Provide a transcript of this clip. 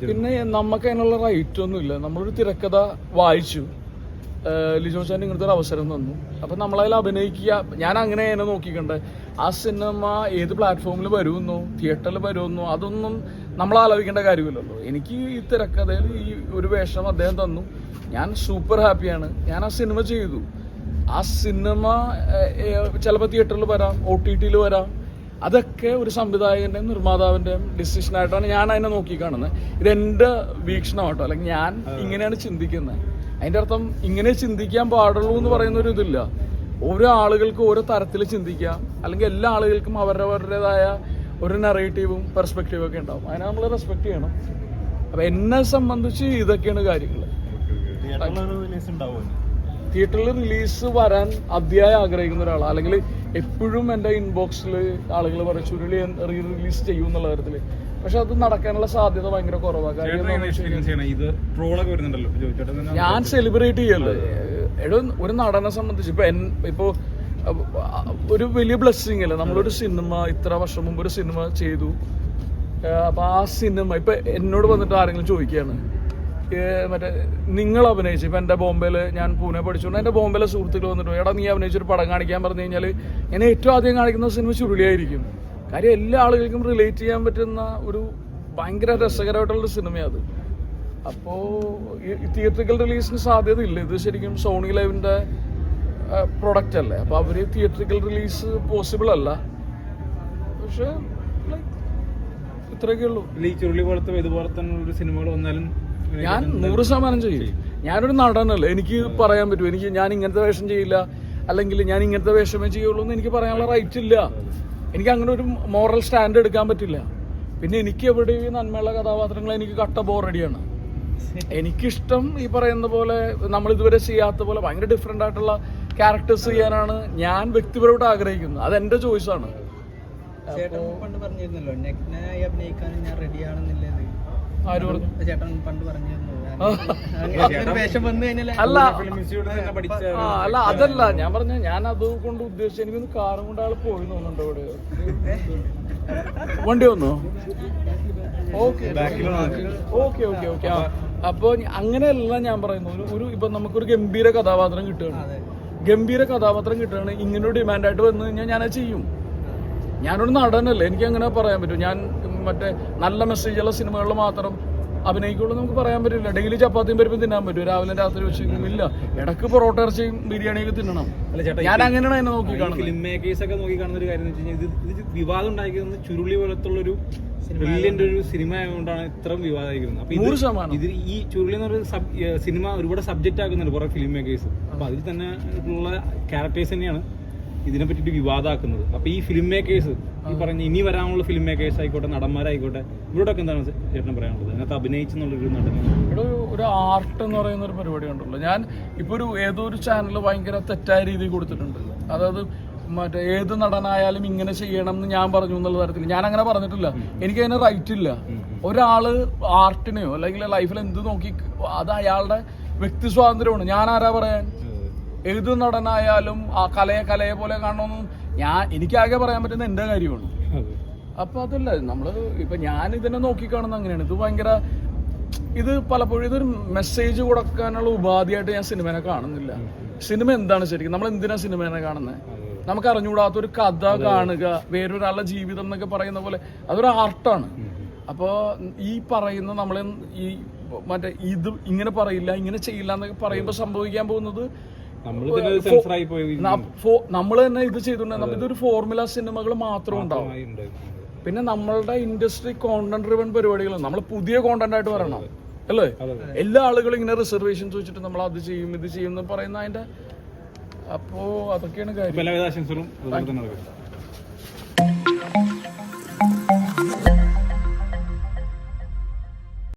പിന്നെ നമുക്ക് അതിനുള്ള റൈറ്റ് ഒന്നുമില്ല. നമ്മളൊരു തിരക്കഥ വായിച്ചു, ലിജോ ചാൻ ഇങ്ങനത്തെ ഒരു അവസരം തന്നു, അപ്പം നമ്മളതിൽ അഭിനയിക്കുക. ഞാൻ അങ്ങനെ തന്നെ നോക്കിക്കണ്ടേ. ആ സിനിമ ഏത് പ്ലാറ്റ്ഫോമിൽ വരുമെന്നോ തിയേറ്ററിൽ വരുമെന്നോ അതൊന്നും നമ്മൾ ആലോചിക്കേണ്ട കാര്യമില്ലല്ലോ. എനിക്ക് ഈ തിരക്കഥയിൽ ഈ ഒരു വേഷം അദ്ദേഹം തന്നു, ഞാൻ സൂപ്പർ ഹാപ്പിയാണ്. ഞാൻ ആ സിനിമ ചെയ്തു. ആ സിനിമ ചിലപ്പോൾ തിയേറ്ററിൽ വരാം, OTT-യിൽ വരാം. അതൊക്കെ ഒരു സംവിധായകൻ്റെയും നിർമ്മാതാവിൻ്റെയും ഡിസിഷനായിട്ടാണ് ഞാൻ അതിനെ നോക്കി കാണുന്നത്. ഇതെൻ്റെ വീക്ഷണമാട്ടോ, അല്ലെങ്കിൽ ഞാൻ ഇങ്ങനെയാണ് ചിന്തിക്കുന്നത്. അതിൻ്റെ അർത്ഥം ഇങ്ങനെ ചിന്തിക്കാൻ പാടുള്ളൂ എന്ന് പറയുന്നൊരു ഇതില്ല. ഓരോ ആളുകൾക്കും ഓരോ തരത്തിൽ ചിന്തിക്കാം, അല്ലെങ്കിൽ എല്ലാ ആളുകൾക്കും അവരവരുടേതായ ഒരു നെറേറ്റീവും പെർസ്പെക്റ്റീവും ഒക്കെ ഉണ്ടാവും. അതിനെ നമ്മൾ റെസ്പെക്ട് ചെയ്യണം. അപ്പം എന്നെ സംബന്ധിച്ച് ഇതൊക്കെയാണ് കാര്യങ്ങൾ. തിയേറ്ററിൽ റിലീസ് വരാൻ അതിയായി ആഗ്രഹിക്കുന്ന ഒരാളാണ്, അല്ലെങ്കിൽ എപ്പോഴും എൻ്റെ ഇൻബോക്സിൽ ആളുകൾ പറയും ചുരുളി റിലീസ് ചെയ്യും എന്നുള്ള കാര്യത്തിൽ. പക്ഷെ അത് നടക്കാനുള്ള സാധ്യത ഭയങ്കര കുറവാണ്. ഞാൻ സെലിബ്രേറ്റ് ചെയ്യല്ലേ. ഒരു നടനെ സംബന്ധിച്ച് ഇപ്പൊ ഒരു വലിയ ബ്ലെസ്സിങ് അല്ലേ. നമ്മളൊരു സിനിമ ഇത്ര വർഷം മുമ്പ് ഒരു സിനിമ ചെയ്തു. അപ്പൊ ആ സിനിമ ഇപ്പൊ എന്നോട് വന്നിട്ട് ആരെങ്കിലും ചോദിക്കുകയാണ്, മറ്റേ നിങ്ങൾ അഭിനയിച്ചു. ഇപ്പം എൻ്റെ ബോംബെയിൽ ഞാൻ പൂനെ പഠിച്ചുകൊണ്ട് എൻ്റെ ബോംബെയിലെ സുഹൃത്തുക്കൾ വന്നിട്ട് എടാ നീ അഭിനയിച്ചൊരു പടം കാണിക്കാൻ പറഞ്ഞു കഴിഞ്ഞാൽ ഞാൻ ഏറ്റവും ആദ്യം കാണിക്കുന്ന സിനിമ ചുരുളിയായിരിക്കും. കാര്യം എല്ലാ ആളുകൾക്കും റിലേറ്റ് ചെയ്യാൻ പറ്റുന്ന ഒരു ഭയങ്കര രസകരമായിട്ടുള്ളൊരു സിനിമയാണ് അത്. അപ്പോൾ ഈ തിയേറ്ററിക്കൽ റിലീസിന് സാധ്യതയില്ല. ഇത് ശരിക്കും സോണി ലൈവിൻ്റെ പ്രൊഡക്റ്റ് അല്ലേ. അപ്പോൾ അവർ തിയേറ്ററിക്കൽ റിലീസ് പോസിബിൾ അല്ല. പക്ഷേ ഇത്രയൊക്കെ ഉള്ളൂ. ഈ ചുരുളി പോലത്തെ ഇതുപോലെ തന്നെ ഒരു സിനിമകൾ വന്നാലും ഞാൻ 100% ചെയ്യും. ഞാനൊരു നടനല്ലേ, എനിക്ക് പറയാൻ പറ്റും ഞാൻ ഇങ്ങനത്തെ വേഷം ചെയ്യില്ല, അല്ലെങ്കിൽ ഞാൻ ഇങ്ങനത്തെ വേഷമേ ചെയ്യുള്ളൂ എന്ന് എനിക്ക് പറയാനുള്ള റൈറ്റ് ഇല്ല. എനിക്ക് അങ്ങനെ ഒരു മോറൽ സ്റ്റാൻഡ് എടുക്കാൻ പറ്റില്ല. പിന്നെ എനിക്ക് എവിടെയും നന്മയുള്ള കഥാപാത്രങ്ങൾ എനിക്ക് കട്ട ബോറടിയാണ്. എനിക്കിഷ്ടം ഈ പറയുന്ന പോലെ നമ്മൾ ഇതുവരെ ചെയ്യാത്ത പോലെ ഭയങ്കര ഡിഫറെൻ്റ് ആയിട്ടുള്ള ക്യാരക്ടേഴ്സ് ചെയ്യാനാണ് ഞാൻ വ്യക്തിപരമായിട്ട് ആഗ്രഹിക്കുന്നത്. അതെന്റെ ചോയ്സാണ്. പണ്ട് പറഞ്ഞിരുന്നല്ലോ നെഗ്നായി അഭിനയിക്കാൻ ഞാൻ റെഡിയാണെന്നില്ലേ. ആര് പറഞ്ഞു? ചേട്ടൻ പണ്ട് പറഞ്ഞിരുന്നു. അല്ല അതല്ല ഞാൻ പറഞ്ഞ, ഞാൻ അത് കൊണ്ട് ഉദ്ദേശിച്ച എനിക്കൊന്ന് കാറും കൊണ്ട് ആൾ പോയി തോന്നുന്നുണ്ടോ ഇവിടെ? വണ്ടി വന്നോ? Okay okay okay okay. അപ്പൊ അങ്ങനെയല്ല ഞാൻ പറയുന്നു. ഇപ്പൊ നമുക്കൊരു ഗംഭീര കഥാപാത്രം കിട്ടുകയാണ്, ഇങ്ങനൊരു ഡിമാൻഡായിട്ട് വന്നു കഴിഞ്ഞാൽ ഞാനത് ചെയ്യും. ഞാനൊരു നടനല്ലേ, എനിക്ക് അങ്ങനെ പറയാൻ പറ്റും. ഞാൻ മറ്റേ നല്ല മെസ്സേജുള്ള സിനിമകളിൽ മാത്രം അഭിനയിക്കുള്ളൂ നമുക്ക് പറയാൻ പറ്റില്ല. ഡെയിലി ചപ്പാത്തിയും പരിപ്പും തിന്നാൻ പറ്റും, രാവിലെ രാത്രി വെച്ച് ഇല്ല. ഇടക്ക് പൊറോട്ട ഇറച്ചിയും ബിരിയാണിയൊക്കെ തിന്നണം. ഞാൻ അങ്ങനെയാണ് എന്നെ നോക്കി കാണുന്നത്. ഫിലിം മേക്കേഴ്സ് ഒക്കെ നോക്കി കാണുന്ന ഒരു കാര്യം എന്ന് വെച്ച് കഴിഞ്ഞാൽ ഇത് വിവാദം ഉണ്ടാക്കിയത് ചുരുളി പോലത്തുള്ളൊരു ബ്രില്യന്റ് ഒരു സിനിമ ആയതുകൊണ്ടാണ് ഇത്രയും വിവാദമായിരിക്കുന്നത്. അപ്പൊ 100% ഇത് ഈ ചുരുളി എന്ന് പറയുന്ന സിനിമ ഒരുപാട് സബ്ജക്റ്റ് ആക്കുന്നുണ്ട് കുറെ ഫിലിം മേക്കേഴ്സ്. അപ്പൊ അതിൽ തന്നെ ഉള്ള ക്യാരക്ടേഴ്സ് തന്നെയാണ് ഇതിനെ പറ്റിയിട്ട് വിവാദമാക്കുന്നത്. അപ്പൊ ഈ ഫിലിം മേക്കേഴ്സ് ഈ പറഞ്ഞ ഇനി വരാനുള്ള ഫിലിം മേക്കേഴ്സ് ആയിക്കോട്ടെ, നടന്മാരായിക്കോട്ടെ, ഇവരോടൊക്കെ എന്താണ് ചേട്ടൻ പറയാനുള്ളത്? അതിനകത്ത് അഭിനയിച്ചെന്നുള്ളൊരു നടൻ ഒരു ആർട്ട് എന്ന് പറയുന്ന ഒരു പരിപാടി ഉണ്ടല്ലോ. ഞാൻ ഇപ്പൊ ഏതോ ഒരു ചാനൽ ഭയങ്കര തെറ്റായ രീതിയിൽ കൊടുത്തിട്ടുണ്ട്. അതായത് മറ്റേ ഏത് നടനായാലും ഇങ്ങനെ ചെയ്യണം എന്ന് ഞാൻ പറഞ്ഞു എന്നുള്ള തരത്തിൽ ഞാൻ അങ്ങനെ പറഞ്ഞിട്ടില്ല. എനിക്കതിന് റൈറ്റ് ഇല്ല. ഒരാള് ആർട്ടിനെയോ അല്ലെങ്കിൽ ലൈഫിൽ എന്ത് നോക്കി അത് അയാളുടെ വ്യക്തി സ്വാതന്ത്ര്യമാണ്. ഞാൻ ആരാ പറയാൻ? ഏത് നടനായാലും ആ കലയെ പോലെ കാണണമെന്നും എനിക്കാകെ പറയാൻ പറ്റുന്ന എൻ്റെ കാര്യമാണ്. അപ്പൊ അതല്ല ഇപ്പൊ ഞാൻ ഇതിനെ നോക്കിക്കാണുന്നത് അങ്ങനെയാണ്. ഇത് പലപ്പോഴും ഇതൊരു മെസ്സേജ് കൊടുക്കാനുള്ള ഉപാധിയായിട്ട് ഞാൻ സിനിമേനെ കാണുന്നില്ല. സിനിമ എന്താണ് ശരിക്കും? നമ്മൾ എന്തിനാ സിനിമേനെ കാണുന്നത്? നമുക്ക് അറിഞ്ഞുകൂടാത്തൊരു കഥ കാണുക, വേറൊരാളുടെ ജീവിതം എന്നൊക്കെ പറയുന്ന പോലെ അതൊരു ആർട്ടാണ്. അപ്പോൾ ഈ പറയുന്ന നമ്മൾ ഈ മറ്റേ ഇത് ഇങ്ങനെ പറയില്ല, ഇങ്ങനെ ചെയ്യില്ല എന്നൊക്കെ പറയുമ്പോൾ സംഭവിക്കാൻ പോകുന്നത് നമ്മൾ തന്നെ ഇത് ചെയ്തിട്ടുണ്ടെങ്കിൽ ഇതൊരു ഫോർമുല സിനിമകൾ മാത്രം ഉണ്ടാവും. പിന്നെ നമ്മളുടെ ഇൻഡസ്ട്രി കോണ്ടന്റ് ഡ്രിവൺ പരിപാടികളാണ്. നമ്മൾ പുതിയ കോണ്ടന്റ് ആയിട്ട് വരണം അല്ലേ? എല്ലാ ആളുകളും ഇങ്ങനെ റിസർവേഷൻസ് വെച്ചിട്ട് നമ്മൾ അത് ചെയ്യും ഇത് ചെയ്യും എന്ന് പറയുന്ന അതിന്റെ. അപ്പോ അതൊക്കെയാണ് കാര്യം.